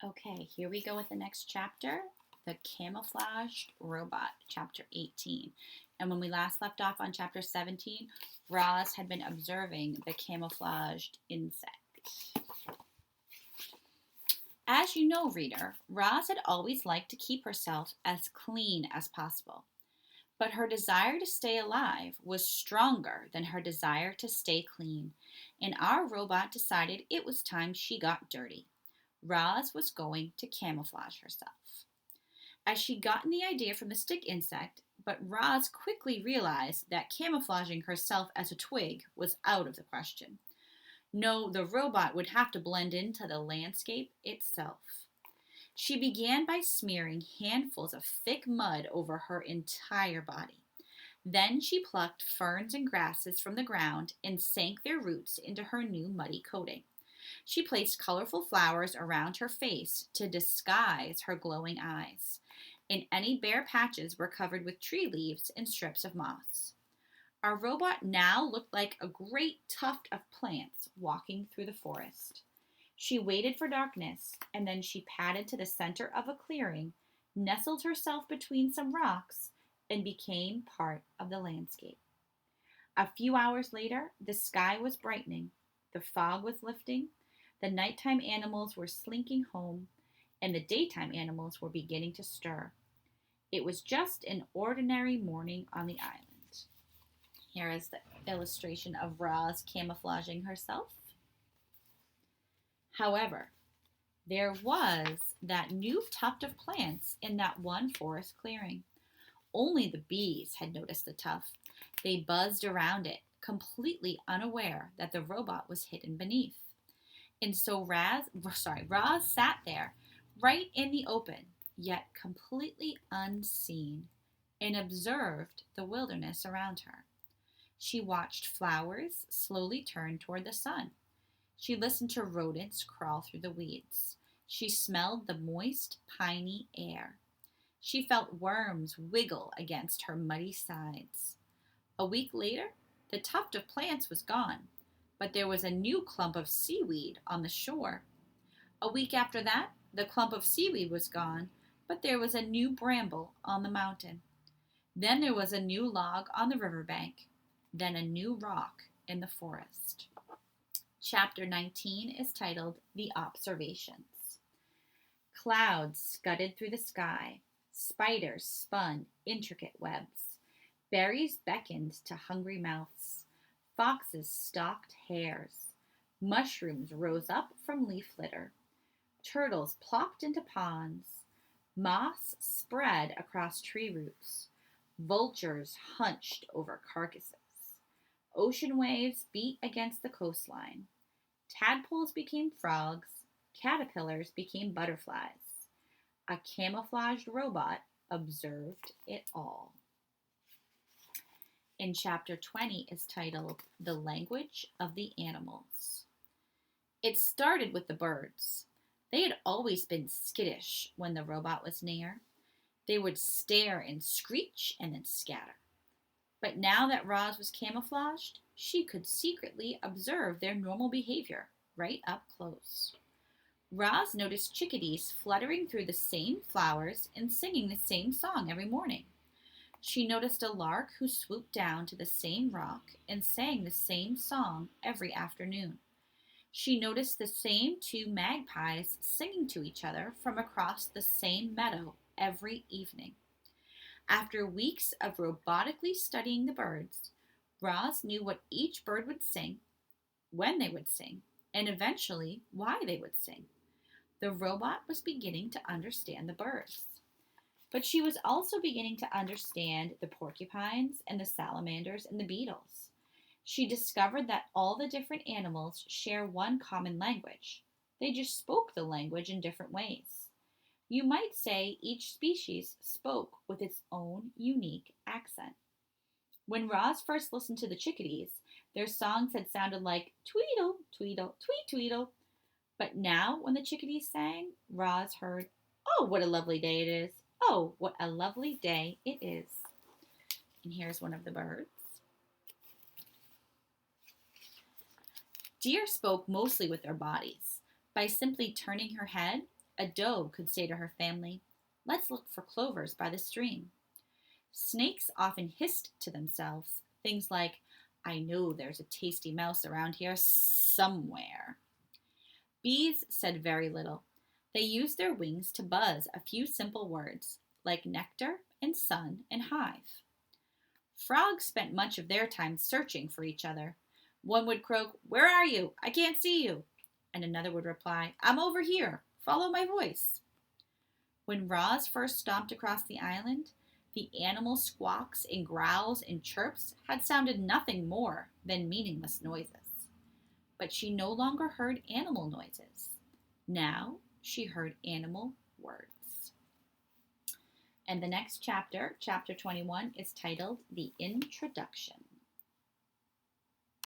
Okay, here we go with the next chapter, The Camouflaged Robot, chapter 18. And when we last left off on chapter 17, Roz had been observing the camouflaged insect. As you know, reader, Roz had always liked to keep herself as clean as possible. But her desire to stay alive was stronger than her desire to stay clean, and our robot decided it was time she got dirty. Roz was going to camouflage herself. As she'd gotten the idea from the stick insect, but Roz quickly realized that camouflaging herself as a twig was out of the question. No, the robot would have to blend into the landscape itself. She began by smearing handfuls of thick mud over her entire body. Then she plucked ferns and grasses from the ground and sank their roots into her new muddy coating. She placed colorful flowers around her face to disguise her glowing eyes, and any bare patches were covered with tree leaves and strips of moss. Our robot now looked like a great tuft of plants walking through the forest. She waited for darkness, and then she padded to the center of a clearing, nestled herself between some rocks, and became part of the landscape. A few hours later, the sky was brightening, the fog was lifting, the nighttime animals were slinking home, and the daytime animals were beginning to stir. It was just an ordinary morning on the island. Here is the illustration of Roz camouflaging herself. However, there was that new tuft of plants in that one forest clearing. Only the bees had noticed the tuft. They buzzed around it, completely unaware that the robot was hidden beneath. And so Roz sat there, right in the open, yet completely unseen, and observed the wilderness around her. She watched flowers slowly turn toward the sun. She listened to rodents crawl through the weeds. She smelled the moist, piney air. She felt worms wiggle against her muddy sides. A week later, the tuft of plants was gone, but there was a new clump of seaweed on the shore. A week after that, the clump of seaweed was gone, but there was a new bramble on the mountain. Then there was a new log on the riverbank, then a new rock in the forest. Chapter 19 is titled The Observations. Clouds scudded through the sky. Spiders spun intricate webs. Berries beckoned to hungry mouths. Foxes stalked hares. Mushrooms rose up from leaf litter. Turtles plopped into ponds. Moss spread across tree roots. Vultures hunched over carcasses. Ocean waves beat against the coastline. Tadpoles became frogs. Caterpillars became butterflies. A camouflaged robot observed it all. In chapter 20 is titled The Language of the Animals. It started with the birds. They had always been skittish when the robot was near. They would stare and screech and then scatter. But now that Roz was camouflaged, she could secretly observe their normal behavior right up close. Roz noticed chickadees fluttering through the same flowers and singing the same song every morning. She noticed a lark who swooped down to the same rock and sang the same song every afternoon. She noticed the same two magpies singing to each other from across the same meadow every evening. After weeks of robotically studying the birds, Roz knew what each bird would sing, when they would sing, and eventually why they would sing. The robot was beginning to understand the birds. But she was also beginning to understand the porcupines and the salamanders and the beetles. She discovered that all the different animals share one common language. They just spoke the language in different ways. You might say each species spoke with its own unique accent. When Roz first listened to the chickadees, their songs had sounded like tweedle, tweedle, tweet, tweedle. But now, when the chickadees sang, Roz heard, "Oh, what a lovely day it is. Oh, what a lovely day it is." And here's one of the birds. Deer spoke mostly with their bodies. By simply turning her head, A doe could say to her family, "Let's look for clovers by the stream." Snakes often hissed to themselves things like, "I know there's a tasty mouse around here somewhere." Bees said very little. They used their wings to buzz a few simple words, like nectar and sun and hive. Frogs spent much of their time searching for each other. One would croak, "Where are you? I can't see you." And another would reply, "I'm over here. Follow my voice." When Roz first stomped across the island, the animal squawks and growls and chirps had sounded nothing more than meaningless noises. But she no longer heard animal noises. Now she heard animal words. And the next chapter, chapter 21, is titled The Introduction.